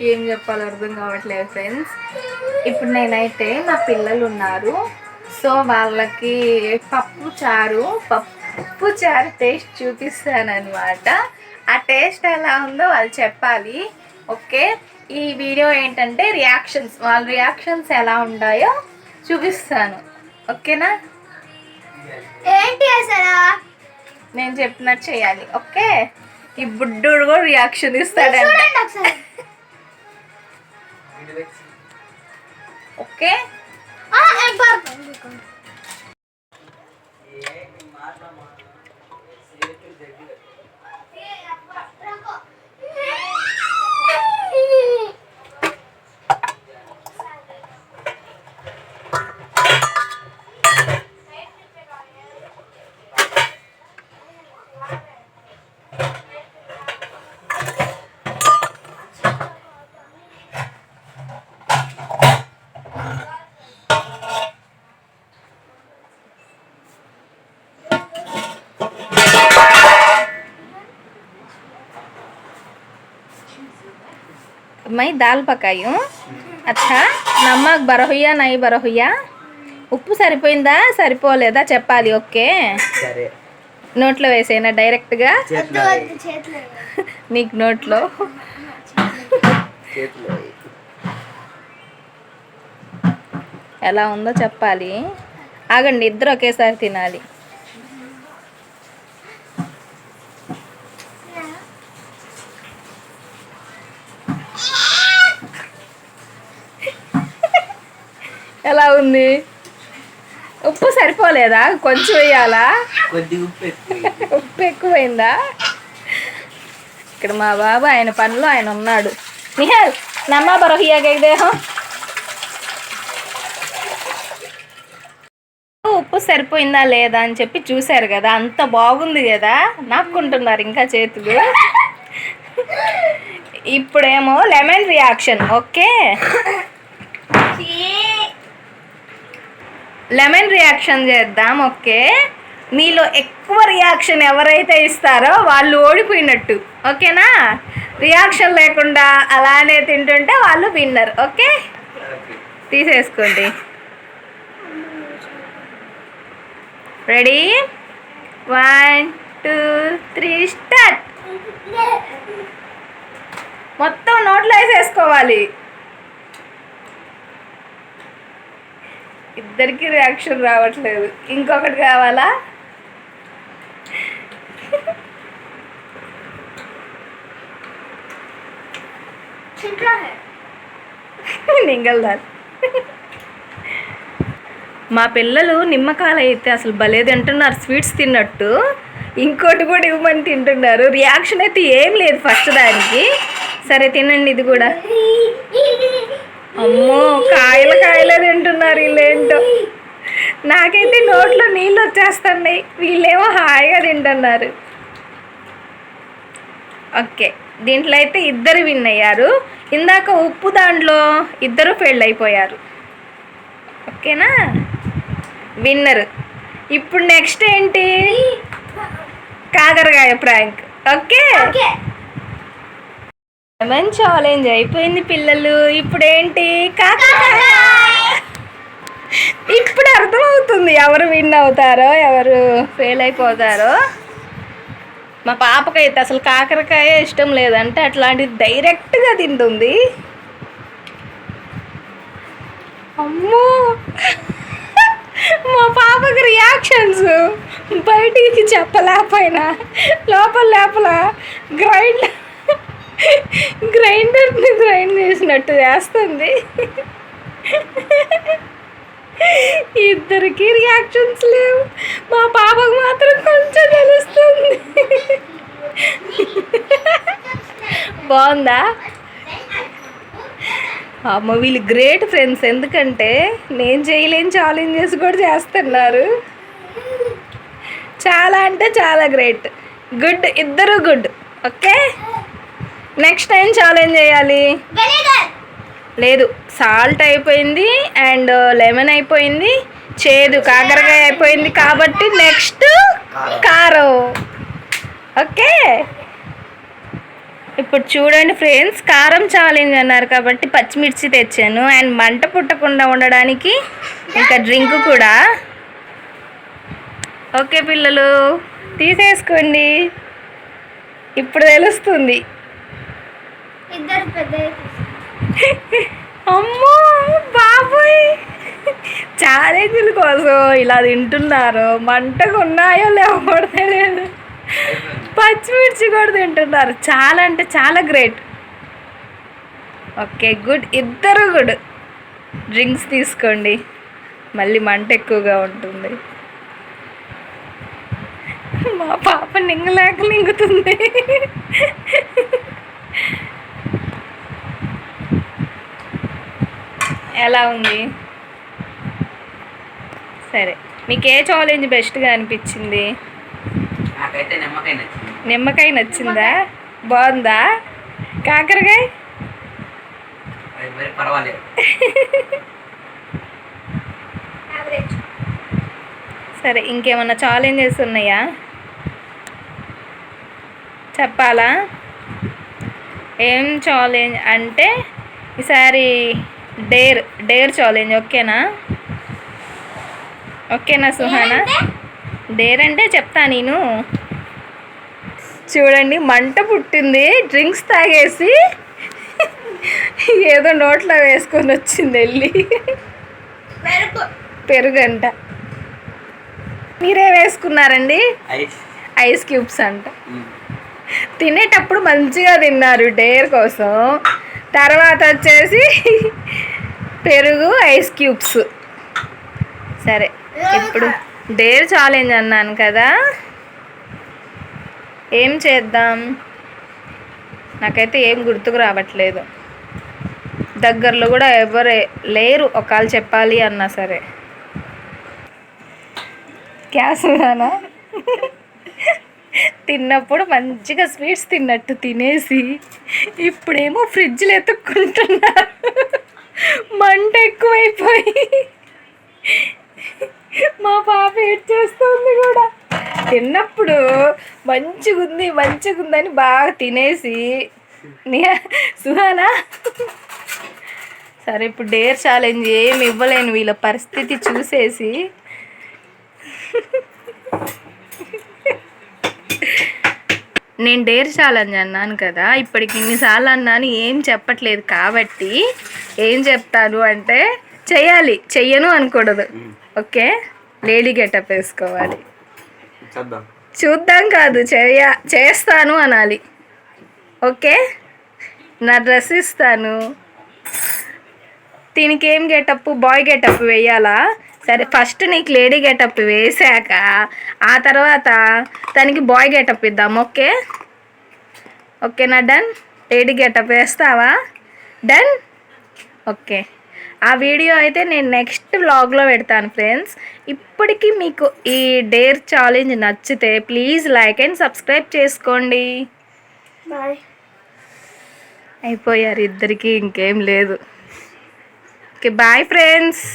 ఏం చెప్పాలో అర్థం కావట్లేదు ఫ్రెండ్స్. ఇప్పుడు నేనైతే నా పిల్లలు ఉన్నారు, సో వాళ్ళకి పప్పు చారు టేస్ట్ చూపిస్తానన్నమాట. ఆ టేస్ట్ ఎలా ఉందో వాళ్ళు చెప్పాలి. ఓకే, ఈ వీడియో ఏంటంటే రియాక్షన్స్, వాళ్ళ రియాక్షన్స్ ఎలా ఉంటాయో చూపిస్తాను. ఓకేనా? ఏంటి అసలు నేను చెప్పినట్టు చేయాలి. ఓకే, ఈ బుడ్డోడు కూడా రియాక్షన్ ఇస్తాడంట. ఓకే, मैं दाल पकाई हूँ. अच्छा, నమ్మక్ బరహుయ్యా నై బరహుయ్యా, ఉప్పు సరిపోయిందా సరిపోలేదా చెప్పాలి. ఓకే, నోట్లో వేసేనా డైరెక్ట్గా? నీకు నోట్లో ఎలా ఉందో చెప్పాలి. ఆగండి, ఇద్దరు ఒకేసారి తినాలి. ఎలా ఉంది? ఉప్పు సరిపోలేదా? కొంచెం వేయాలా? ఉప్పు ఎక్కువైందా? ఇక్కడ మా బాబు ఆయన పనిలో ఆయన ఉన్నాడు. నిహాల్ నమ్మా బరహియా గైదేహం. ఉప్పు సరిపోయిందా లేదా అని చెప్పి చూశారు కదా, అంత బాగుంది కదా, నాపుకుంటున్నారు ఇంకా చేతులు. ఇప్పుడేమో lemon reaction. Okay, lemon reaction చేద్దాం. ఓకే, మీలో ఎక్కువ రియాక్షన్ ఎవరైతే ఇస్తారో వాళ్ళు ఓడిపోయినట్టు. ఓకేనా? రియాక్షన్ లేకుండా అలానే తింటుంటే వాళ్ళు విన్నర్. ఓకే, తీసేసుకోండి. రెడీ? 1 2 3 స్టార్ట్. మొత్తం నోట్లో వేసేసుకోవాలి. ఇద్దరికి రియాక్షన్ రావట్లేదు. ఇంకొకటి కావాలా? నింగల్దార్. మా పిల్లలు నిమ్మకాయలు అయితే అసలు భలే తింటున్నారు, స్వీట్స్ తిన్నట్టు. ఇంకోటి కూడా ఇవ్వమని తింటున్నారు. రియాక్షన్ అయితే ఏం లేదు ఫస్ట్ దానికి. సరే తినండి ఇది కూడా. అమ్మో, కాయలే తింటున్నారు వీళ్ళేంటో. నాకైతే నోట్లో నీళ్ళు వచ్చేస్తున్నాయి, వీళ్ళేమో హాయిగా తింటున్నారు. ఓకే, దీంట్లో అయితే ఇద్దరు విన్ అయ్యారు. ఇందాక ఉప్పు దాంట్లో ఇద్దరు ఫెయిల్ అయిపోయారు. ఓకేనా? విన్నర్. ఇప్పుడు నెక్స్ట్ ఏంటి? కాకరకాయ ప్రాంక్. ఓకే, లెమన్ ఛాలెంజ్ అయిపోయింది పిల్లలు. ఇప్పుడేంటి? కాకరకాయ. ఇప్పుడు అర్థమవుతుంది ఎవరు విన్ అవుతారో ఎవరు ఫెయిల్ అయిపోతారో. మా పాపకైతే అసలు కాకరకాయ ఇష్టం లేదంటే అట్లాంటిది డైరెక్ట్గా తింటుంది. అమ్మో, మా పాపకి రియాక్షన్స్ బయటికి చెప్పలేకపోయినా లోపల గ్రైండర్ని గ్రైండ్ చేసినట్టు చేస్తుంది. ఇద్దరికి రియాక్షన్స్ లేవు, మా పాపకు మాత్రం కొంచెం తెలుస్తుంది. బాగుందా? అమ్మ, వీళ్ళు గ్రేట్ ఫ్రెండ్స్. ఎందుకంటే నేను చేయలేని ఛాలెంజెస్ కూడా చేస్తున్నారు. చాలా అంటే చాలా గ్రేట్. గుడ్, ఇద్దరు good. Okay, next time challenge చేయాలి. లేదు, సాల్ట్ అయిపోయింది అండ్ లెమన్ అయిపోయింది, చేదు కాకరకాయ అయిపోయింది కాబట్టి నెక్స్ట్ కారం. ఓకే, ఇప్పుడు చూడండి ఫ్రెండ్స్, కారం ఛాలెంజ్ అన్నారు కాబట్టి పచ్చిమిర్చి తెచ్చాను. అండ్ మంట పుట్టకుండా ఉండడానికి ఇంకా డ్రింక్ కూడా. ఓకే పిల్లలు, తీసేసుకోండి. ఇప్పుడు తెలుస్తుంది. ఇద్దరు పెద్ద అమ్మో బాబోయ్, ఛాలెంజ్ల కోసం ఇలా తింటున్నారు. మంటగా ఉన్నాయో లేవో కూడా తెలియదు. పచ్చిమిర్చి కూడా తింటున్నారు. చాలా అంటే చాలా గ్రేట్. ఓకే గుడ్, ఇద్దరు గుడ్. డ్రింక్స్ తీసుకోండి, మళ్ళీ మంట ఎక్కువగా ఉంటుంది. మా పాప నింగలేక నింగుతుంది. ఎలా ఉంది? సరే, మీకు ఏ ఛాలెంజ్ బెస్ట్గా అనిపించింది? నాకైతే నిమ్మకాయ నచ్చింది. నిమ్మకాయ నచ్చిందా? బాగుందా? కాకరకాయ అది మరి పర్వాలేదు. యావరేజ్. సరే, ఇంకేమన్నా ఛాలెంజెస్ ఉన్నాయా? చెప్పాలా? ఏం ఛాలెంజ్ అంటే ఈసారి డేర్ ఛాలెంజ్. ఓకేనా? ఓకేనా సుహానా? డేర్ అంటే చెప్తా నేను. చూడండి, మంట పుట్టింది. డ్రింక్స్ తాగేసి ఏదో నోట్లో వేసుకొని వచ్చింది వెళ్ళి. పెరుగంట. మీరే వేసుకున్నారండి? ఐస్ క్యూబ్స్ అంట. తినేటప్పుడు మంచిగా తిన్నారు డేర్ కోసం. తర్వాత వచ్చేసి పెరుగు, ఐస్ క్యూబ్స్. సరే, ఇప్పుడు డేర్ ఛాలెంజ్ అన్నాను కదా, ఏం చేద్దాం? నాకైతే ఏం గుర్తుకు రావట్లేదు. దగ్గరలో కూడా ఎవరు లేరు ఒకవేళ చెప్పాలి అన్నా సరే. క్యాసునా తిన్నప్పుడు మంచిగా స్వీట్స్ తిన్నట్టు తినేసి ఇప్పుడేమో ఫ్రిడ్జ్లో ఎత్తుక్కుంటున్నారు. మంట ఎక్కువైపోయి మా పాప ఏడ్ చేస్తుంది కూడా. తిన్నప్పుడు మంచిగుందని బాగా తినేసి సుహానా. సరే, ఇప్పుడు డేర్ ఛాలెంజ్ ఏమి ఇవ్వలేను వీళ్ళ పరిస్థితి చూసేసి. నేను డేర్ ఛాలెంజ్ అన్నాను కదా, ఇప్పటికి ఇన్నిసార్లు అన్నాను, ఏం చెప్పట్లేదు. కాబట్టి ఏం చెప్తాను అంటే చెయ్యను అనకూడదు. ఓకే, లేడీ గెటప్ వేసుకోవాలి. చూద్దాం కాదు, చేస్తాను అనాలి. ఓకే, నా డ్రెస్ ఇస్తాను. దీనికి ఏం గెటప్? బాయ్ గెటప్ వేయాలా? సరే, ఫస్ట్ నీకు లేడీ గెటప్ వేసాక ఆ తర్వాత దానికి బాయ్ గెటప్ ఇద్దాం. ఓకేనా? డన్. లేడీ గెటప్ వేస్తావా? డన్. ఓకే, ఆ వీడియో అయితే నేను నెక్స్ట్ వ్లాగ్లో పెడతాను ఫ్రెండ్స్. ఇప్పటికీ మీకు ఈ డేర్ ఛాలెంజ్ నచ్చితే ప్లీజ్ లైక్ అండ్ సబ్స్క్రైబ్ చేసుకోండి. బాయ్. అయిపోయారు ఇద్దరికి, ఇంకేం లేదు. Okay, bye friends.